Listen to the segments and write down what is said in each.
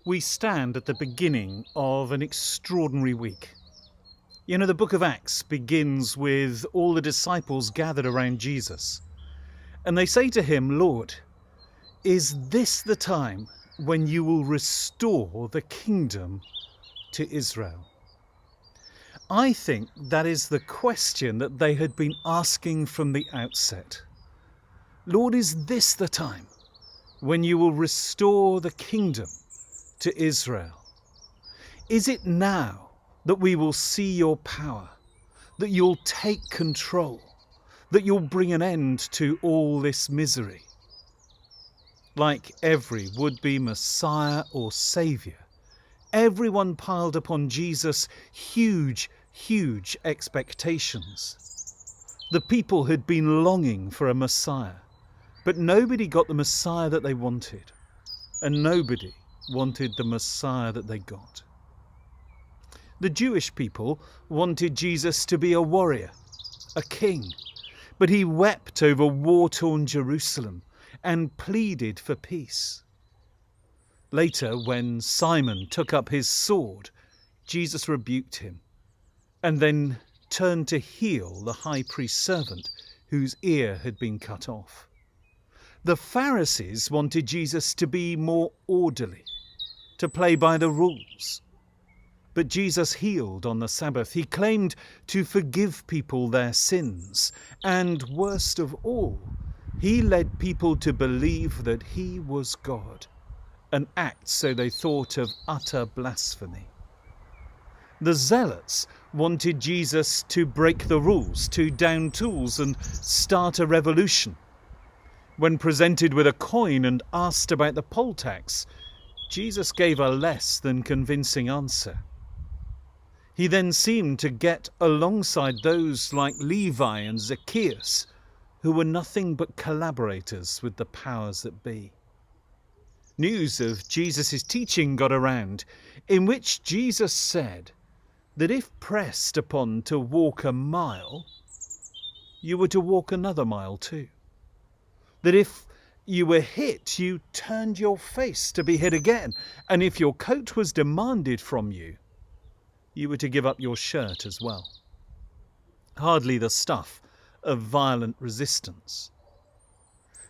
We stand at the beginning of an extraordinary week. You know, the book of Acts begins with all the disciples gathered around Jesus. And they say to him, "Lord, is this the time when you will restore the kingdom to Israel?" I think that is the question that they had been asking from the outset. Lord, is this the time when you will restore the kingdom to Israel? Is it now that we will see your power, that you'll take control, that you'll bring an end to all this misery? Like every would-be Messiah or Saviour, everyone piled upon Jesus huge expectations. The people had been longing for a Messiah, but nobody got the Messiah that they wanted, and nobody wanted the Messiah that they got. The Jewish people wanted Jesus to be a warrior, a king, but he wept over war-torn Jerusalem and pleaded for peace. Later, when Simon took up his sword, Jesus rebuked him and then turned to heal the high priest's servant whose ear had been cut off. The Pharisees wanted Jesus to be more orderly, to play by the rules. But Jesus healed on the Sabbath. He claimed to forgive people their sins. And worst of all, he led people to believe that he was God, an act so they thought of utter blasphemy. The Zealots wanted Jesus to break the rules, to down tools and start a revolution. When presented with a coin and asked about the poll tax, Jesus gave a less than convincing answer. He then seemed to get alongside those like Levi and Zacchaeus, who were nothing but collaborators with the powers that be. News of Jesus' teaching got around, in which Jesus said that if pressed upon to walk a mile, you were to walk another mile too. That if you were hit, you turned your face to be hit again, and if your coat was demanded from you, you were to give up your shirt as well. Hardly the stuff of violent resistance.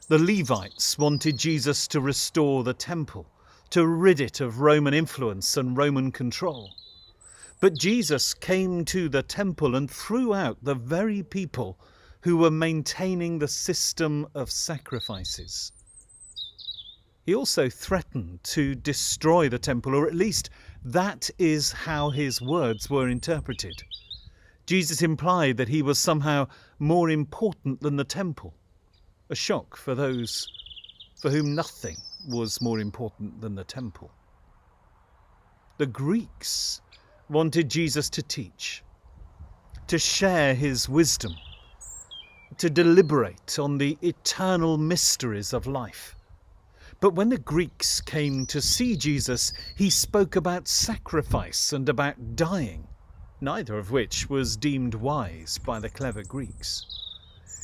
The Levites wanted Jesus to restore the temple, to rid it of Roman influence and Roman control. But Jesus came to the temple and threw out the very people who were maintaining the system of sacrifices. He also threatened to destroy the temple, or at least that is how his words were interpreted. Jesus implied that he was somehow more important than the temple, a shock for those for whom nothing was more important than the temple. The Greeks wanted Jesus to teach, to share his wisdom, to deliberate on the eternal mysteries of life. But when the Greeks came to see Jesus, he spoke about sacrifice and about dying, neither of which was deemed wise by the clever Greeks.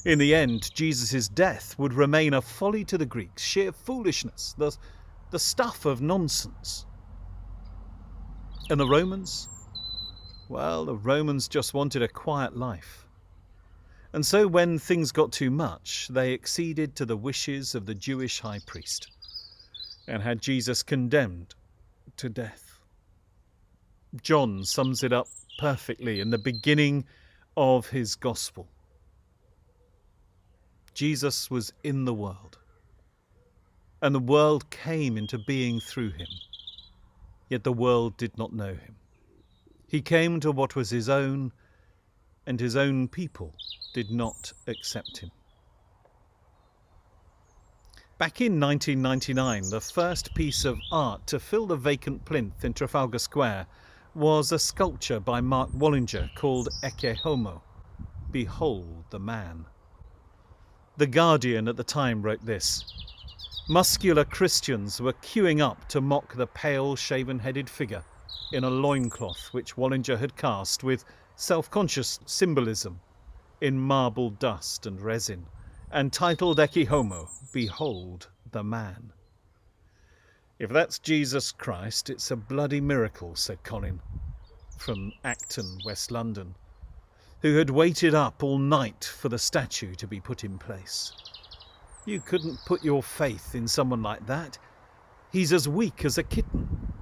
In the end, Jesus' death would remain a folly to the Greeks, sheer foolishness, the stuff of nonsense. And the Romans? Well, the Romans just wanted a quiet life. And so when things got too much, they acceded to the wishes of the Jewish high priest and had Jesus condemned to death. John sums it up perfectly in the beginning of his gospel. Jesus was in the world, and the world came into being through him, yet the world did not know him. He came to what was his own, and his own people did not accept him. Back in 1999, the first piece of art to fill the vacant plinth in Trafalgar Square was a sculpture by Mark Wallinger called Ecce Homo, Behold the Man. The Guardian at the time wrote this: muscular Christians were queuing up to mock the pale, shaven-headed figure in a loincloth which Wallinger had cast with self-conscious symbolism in marble dust and resin, and titled Ecce Homo, Behold the Man. "If that's Jesus Christ, it's a bloody miracle," said Colin, from Acton, West London, who had waited up all night for the statue to be put in place. "You couldn't put your faith in someone like that. He's as weak as a kitten.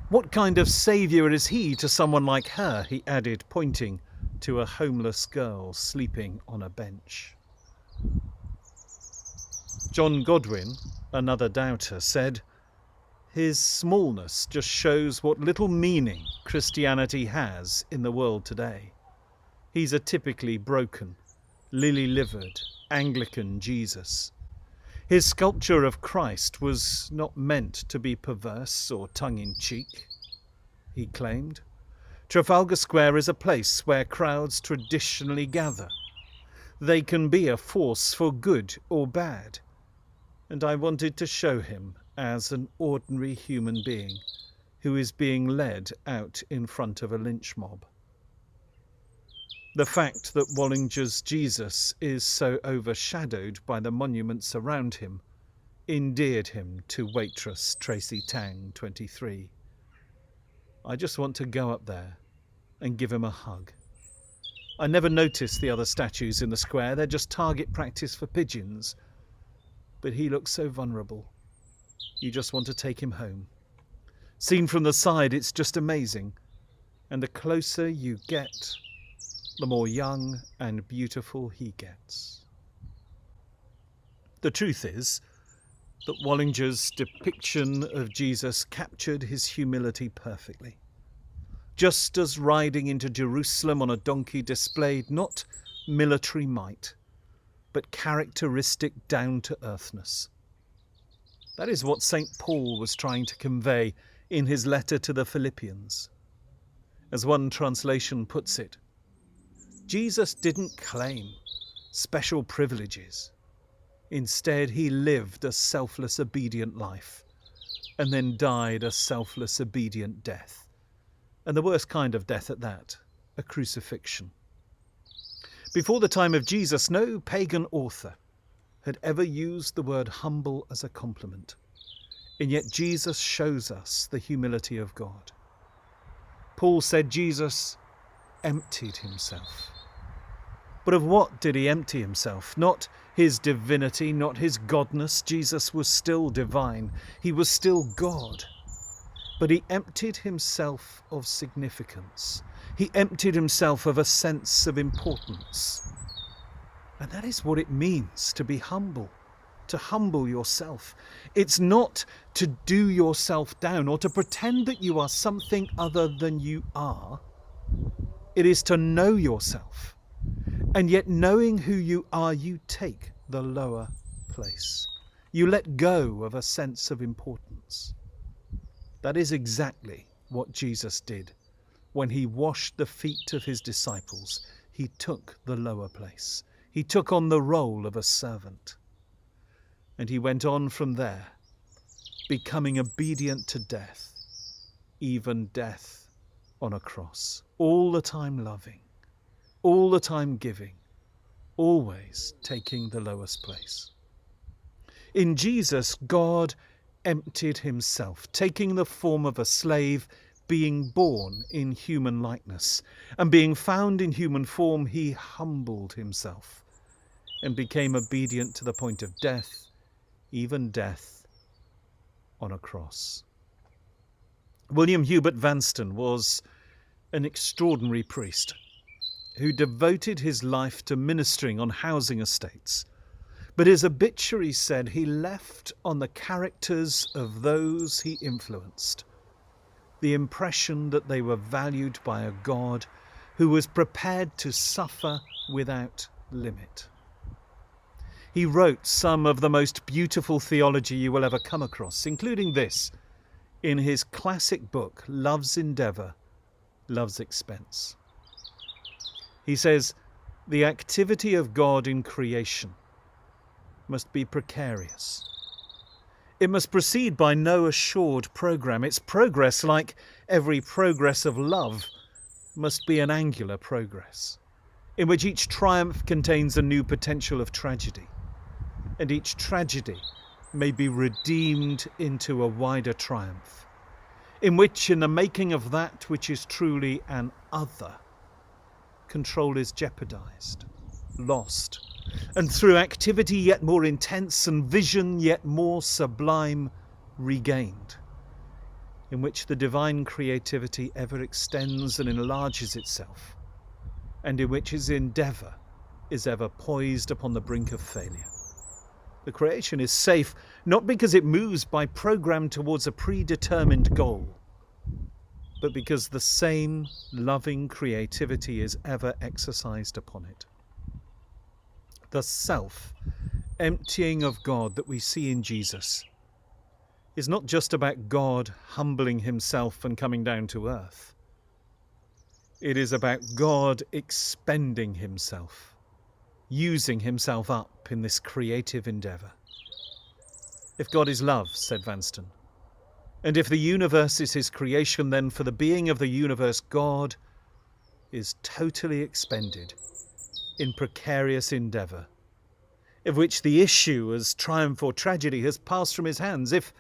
What kind of saviour is he to someone like her?" he added, pointing to a homeless girl sleeping on a bench. John Godwin, another doubter, said, "His smallness just shows what little meaning Christianity has in the world today. He's a typically broken, lily-livered Anglican Jesus. His sculpture of Christ was not meant to be perverse or tongue-in-cheek," he claimed. "Trafalgar Square is a place where crowds traditionally gather. They can be a force for good or bad, and I wanted to show him as an ordinary human being who is being led out in front of a lynch mob." The fact that Wallinger's Jesus is so overshadowed by the monuments around him endeared him to waitress Tracy Tang, 23. "I just want to go up there and give him a hug. I never noticed the other statues in the square, they're just target practice for pigeons. But he looks so vulnerable. You just want to take him home. Seen from the side, it's just amazing. And the closer you get, the more young and beautiful he gets." The truth is that Wallinger's depiction of Jesus captured his humility perfectly. Just as riding into Jerusalem on a donkey displayed not military might, but characteristic down-to-earthness. That is what St. Paul was trying to convey in his letter to the Philippians. As one translation puts it, Jesus didn't claim special privileges. Instead, he lived a selfless, obedient life and then died a selfless, obedient death. And the worst kind of death at that, a crucifixion. Before the time of Jesus, no pagan author had ever used the word humble as a compliment. And yet Jesus shows us the humility of God. Paul said Jesus emptied himself. But of what did he empty himself? Not his divinity, not his godness. Jesus was still divine. He was still God. But he emptied himself of significance. He emptied himself of a sense of importance. And that is what it means to be humble, to humble yourself. It's not to do yourself down or to pretend that you are something other than you are. It is to know yourself. And yet knowing who you are, you take the lower place. You let go of a sense of importance. That is exactly what Jesus did. When he washed the feet of his disciples, he took the lower place. He took on the role of a servant. And he went on from there, becoming obedient to death, even death on a cross, all the time loving, all the time giving, always taking the lowest place. In Jesus, God emptied himself, taking the form of a slave, being born in human likeness, and being found in human form, he humbled himself and became obedient to the point of death, even death on a cross. William Hubert Vanston was an extraordinary priest who devoted his life to ministering on housing estates. But his obituary said he left on the characters of those he influenced the impression that they were valued by a God who was prepared to suffer without limit. He wrote some of the most beautiful theology you will ever come across, including this, in his classic book, Love's Endeavour, Love's Expense. He says, the activity of God in creation must be precarious. It must proceed by no assured program. Its progress, like every progress of love, must be an angular progress, in which each triumph contains a new potential of tragedy, and each tragedy may be redeemed into a wider triumph, in which, in the making of that which is truly an other, control is jeopardized, lost, and through activity yet more intense and vision yet more sublime, regained, in which the divine creativity ever extends and enlarges itself, and in which its endeavour is ever poised upon the brink of failure. The creation is safe not because it moves by program towards a predetermined goal, but because the same loving creativity is ever exercised upon it. The self-emptying of God that we see in Jesus is not just about God humbling himself and coming down to earth. It is about God expending himself, using himself up in this creative endeavour. If God is love, said Vanston, and if the universe is his creation, then for the being of the universe, God is totally expended in precarious endeavour, of which the issue as triumph or tragedy has passed from his hands. If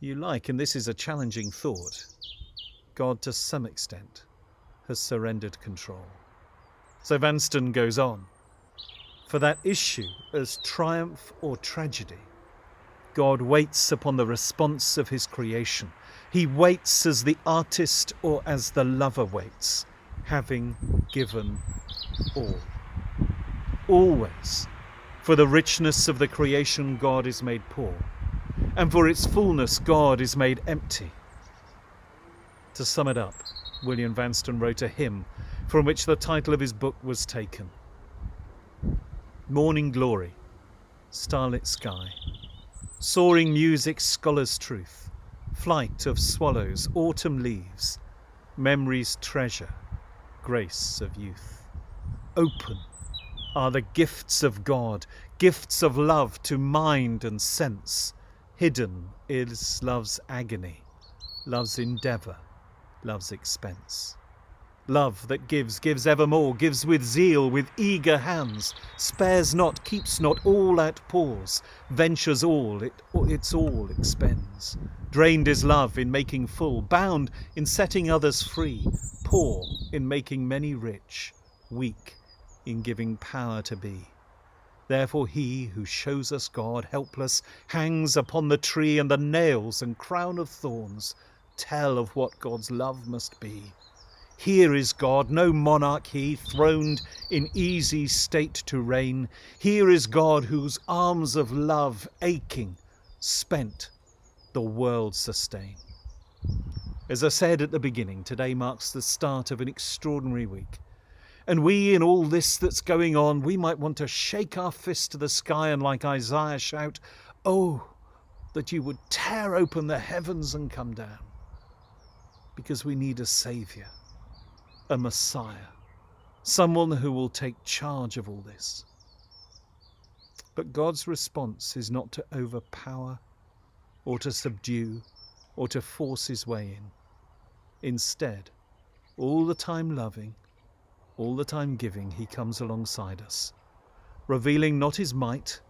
you like, and this is a challenging thought, God to some extent has surrendered control. So Vanston goes on. For that issue as triumph or tragedy, God waits upon the response of his creation. He waits as the artist or as the lover waits, having given all. Always, for the richness of the creation, God is made poor, and for its fullness, God is made empty. To sum it up, William Vanston wrote a hymn from which the title of his book was taken. Morning glory, starlit sky, soaring music, scholar's truth, flight of swallows, autumn leaves, memory's treasure, grace of youth. Open are the gifts of God, gifts of love to mind and sense. Hidden is love's agony, love's endeavour, love's expense. Love that gives, gives evermore, gives with zeal, with eager hands, spares not, keeps not, all outpours, ventures all, its all expends. Drained is love in making full, bound in setting others free, poor in making many rich, weak in giving power to be. Therefore he who shows us God helpless hangs upon the tree, and the nails and crown of thorns tell of what God's love must be. Here is God, no monarch he, throned in easy state to reign. Here is God whose arms of love, aching, spent, the world sustain. As I said at the beginning, today marks the start of an extraordinary week. And we, in all this that's going on, we might want to shake our fist to the sky and like Isaiah shout, "Oh, that you would tear open the heavens and come down." Because we need a saviour. A Messiah, someone who will take charge of all this. But God's response is not to overpower or to subdue or to force his way in. Instead, all the time loving, all the time giving, he comes alongside us, revealing not his might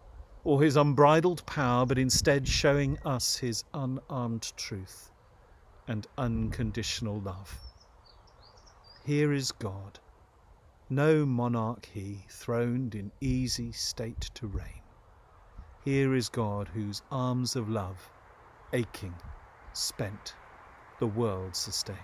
or his unbridled power, but instead showing us his unarmed truth and unconditional love. Here is God, no monarch he, throned in easy state to reign. Here is God whose arms of love, aching, spent, the world sustain.